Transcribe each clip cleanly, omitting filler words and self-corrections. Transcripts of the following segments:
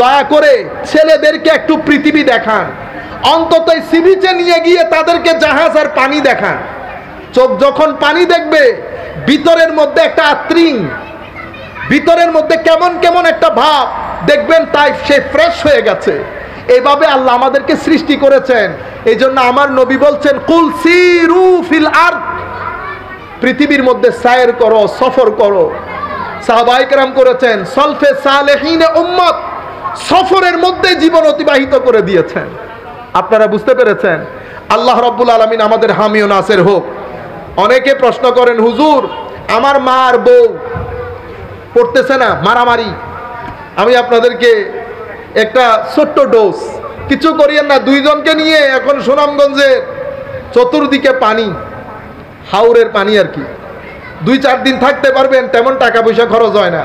দয়া করে ছেলেদেরকে একটু পৃথিবী দেখান, অন্তত সি বিচে নিয়ে গিয়ে তাদেরকে জাহাজ আর পানি দেখান। চোখ যখন পানি দেখবে ভিতরের মধ্যে একটা আত্রিং, ভিতরের মধ্যে কেমন কেমন একটা ভাব দেখবেন, তাই সে ফ্রেশ হয়ে গেছে। এইভাবে আল্লাহ আমাদেরকে সৃষ্টি করেছেন। এই জন্য আমার নবী বলছেন, কুল সিরু ফিল আরদ, পৃথিবীর মধ্যে সায়ের করো, সফর করো। সাহাবায়ে কেরাম করেছেন, সলফে সালেহিন উম্মত, সফরের মধ্যে জীবন অতিবাহিত করে দিয়েছেন। আপনারা বুঝতে পেরেছেন? আল্লাহ রাব্বুল আলামিন আমাদের হামি ও নাসির হোক। অনেকে প্রশ্ন করেন, হুজুর আমার মা আর বউ পড়তেছে না মারামারি। আমি আপনাদেরকে একটা ছোট্ট ডোজ, কিছু করিয়েন না, দুইজনকে নিয়ে এখন সুনামগঞ্জে চতুর্দিকে পানি, হাওরের পানি আর কি, 2-4 দিন থাকতে পারবেন, তেমন টাকা পয়সা খরচ হয় না।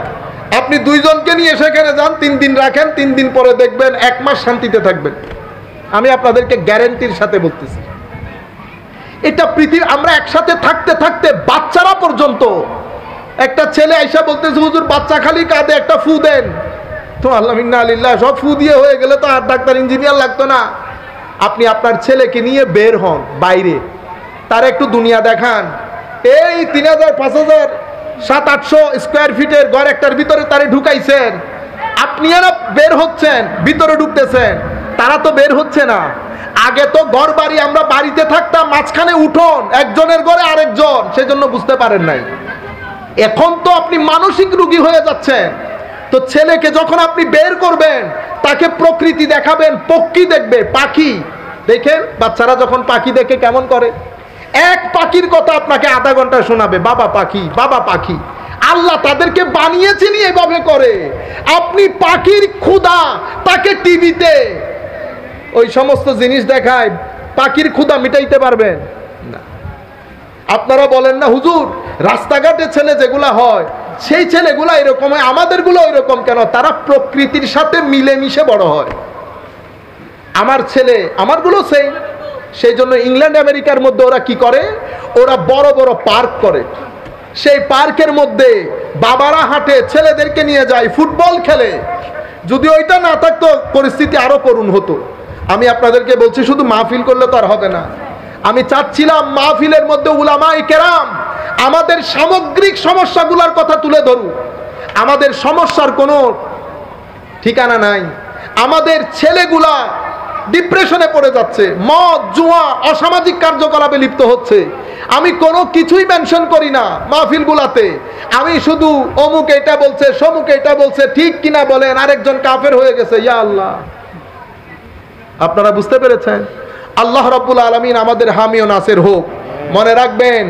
আপনি দুইজনকে নিয়ে সেখানে যান, 3 দিন রাখেন, 3 দিন পরে দেখবেন 1 মাস শান্তিতে থাকবেন। আমি আপনাদেরকে গ্যারেন্টির সাথে বলতেছি। এটা পৃথিবী, আমরা একসাথে থাকতে থাকতে বাচ্চারা পর্যন্ত, একটা ছেলে আইসা বলতেছে, হুজুর বাচ্চা খালি কাঁদে, একটা ফু দেন। তো আল্লাহ মিন্না আলিল্লাহ, সব ফু দিয়ে হয়ে গেলে তো আর ডাক্তার ইঞ্জিনিয়ার লাগতো না। আপনি আপনার ছেলেকে নিয়ে বের হন বাইরে, তার একটু দুনিয়া দেখান। এই 3000, 5000, 700-800 স্কোয়ার ফিটের ঘর একটার ভিতরে তারে ঢুকাইছেন, আপনি আর বের হচ্ছেন, ভিতরে ঢুকতেছেন, তারা তো বের হচ্ছে না। আগে তো ঘর বাড়ি, আমরা বাড়িতে থাকতাম, মাঝখানে উঠোন, একজনের ঘরে আরেকজন, সেজন্য বুঝতে পারেন নাই। এখন তো আপনি মানসিক রোগী হয়ে যাচ্ছেন। তো ছেলেকে যখন আপনি বের করবেন, তাকে প্রকৃতি দেখাবেন, পক্ষী দেখবে, পাখি দেখেন। বাচ্চারা যখন পাখি দেখে কেমন করে, এক পাখির কথা আপনাকে আধা ঘন্টা শোনাবে, বাবা পাখি, বাবা পাখি। আল্লাহ তাদেরকে বানিয়েছেন এভাবে করে। আপনি পাখির ক্ষুধা, তাকে টিভিতে ওই সমস্ত জিনিস দেখায়, পাখির ক্ষুধা মিটাইতে পারবেন না। আপনারা বলেন না, হুজুর রাস্তাঘাটে ছেলে যেগুলা হয়, সেই ছেলেগুলা এরকম হয়, আমাদেরগুলো এরকম কেন? তারা প্রকৃতির সাথে মিলেমিশে বড় হয়। আমার ছেলে, আমারগুলো সেই জন্য ইংল্যান্ড আমেরিকার মধ্যে ওরা কি করে, ওরা বড় বড় পার্ক করে। সেই পার্কের মধ্যে বাবারা হাঁটে, ছেলেদেরকে নিয়ে যায়, ফুটবল খেলে। যদি ওইটা না থাকতো পরিস্থিতি আরো করুণ হতো। আমি আপনাদেরকে বলছি, শুধু মাহফিল করলে তো আর হবে না। আমি চাচ্ছিলাম মাহফিলের মধ্যে উলামায়ে কেরাম আমাদের সামগ্রিক সমস্যাগুলোর কথা তুলে ধরুন। আমাদের সমস্যার কোনো ঠিকানা নাই। আমাদের ছেলেগুলা ডিপ্রেশনে পড়ে যাচ্ছে, মদ, জুয়া, অসামাজিক কার্যকলাপে লিপ্ত হচ্ছে। আমি কোনো কিছুই মেনশন করি না মাহফিলগুলাতে। আমি শুধু অমুক এটা বলছে, সমুক এটা বলছে, ঠিক কিনা বলেন, আরেকজন কাফের হয়ে গেছে, ইয়া আল্লাহ। আপনারা বুঝতে পেরেছেন? আল্লাহ রাব্বুল আলামিন আমাদের হামি ও নাসির হোক। মনে রাখবেন,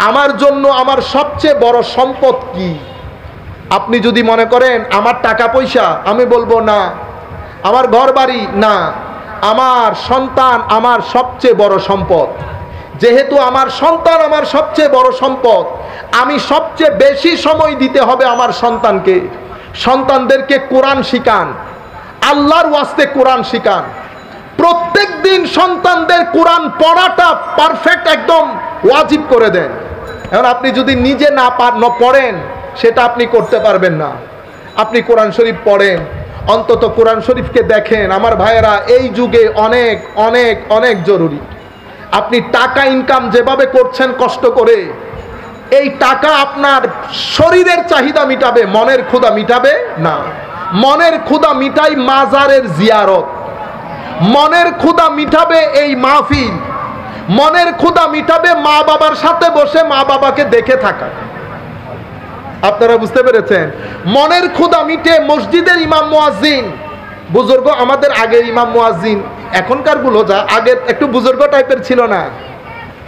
আমার জন্য আমার সবচেয়ে বড় সম্পদ কি? আপনি যদি মনে করেন আমার টাকা পয়সা, আমি বলবো না। আমার ঘর বাড়ি না, আমার সন্তান আমার সবচেয়ে বড় সম্পদ। যেহেতু আমার সন্তান আমার সবচেয়ে বড় সম্পদ, আমি সবচেয়ে বেশি সময় দিতে হবে আমার সন্তানকে। সন্তানদেরকে কোরআন শিখান, আল্লাহর ওয়াস্তে কোরআন শিখান। প্রত্যেক দিন সন্তানদের কোরআন পড়াটা পারফেক্ট একদম ওয়াজিব করে দেন। এখন আপনি যদি নিজে না পড়েন, সেটা আপনি করতে পারবেন না। আপনি কোরআন শরীফ পড়েন, অন্তত কোরআন শরীফকে দেখেন। আমার ভাইয়েরা, এই যুগে অনেক অনেক অনেক জরুরি। আপনি টাকা ইনকাম যেভাবে করছেন কষ্ট করে, এই টাকা আপনার শরীরের চাহিদা মিটাবে, মনের ক্ষুধা মিটাবে না। মনের ক্ষুধা মিটাই মাজারের জিয়ারত, মনের ক্ষুধা মিটাবে এই মাহফিল, মনের ক্ষুধা মিটাবে মা বাবার সাথে বসে মা বাবাকে দেখে থাকা। আপনারা বুঝতে পেরেছেন? মনের ক্ষুধা মিটে মসজিদের ইমাম মুয়াজ্জিন, বুজুর্গ, আমাদের আগের ইমাম মুয়াজ্জিন, এখনকার গুলো যা, আগের একটু বুজুর্গ টাইপের ছিল না,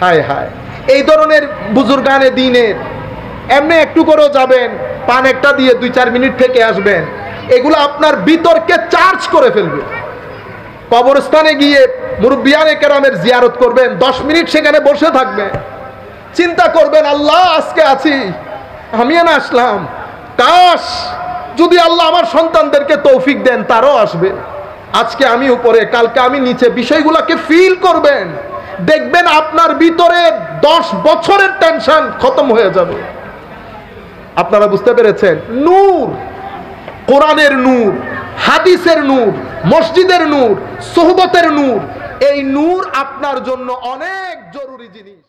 হায় হায়, এই ধরনের বুজুর্গানে দিনের, এমনি একটু করেও যাবেন, পান একটা দিয়ে 2-4 মিনিট থেকে আসবেন, এগুলো আপনার বিতর্কে চার্জ করে ফেলবে। কবরস্থানে গিয়ে মুরব্বিয়ানে কেরামের জিয়ারত করবেন, 10 মিনিট সেখানে বসে থাকবেন, চিন্তা করবেন, আল্লাহ আজকে আছি, আমি না আসলাম, কাশ যদি আল্লাহ আমার সন্তানদেরকে তৌফিক দেন, তারাও আসবে। আজকে আমি উপরে, কালকে আমি নিচে, বিষয়গুলোকে ফিল করবেন, দেখবেন আপনার ভিতরে 10 বছরের টেনশন খতম হয়ে যাবে। আপনারা বুঝতে পেরেছেন? নূর, কোরআনের নূর, হাদিসের নূর, মসজিদের নূর, সোহবতের নূর, এই নূর আপনার জন্য অনেক জরুরি জিনিস।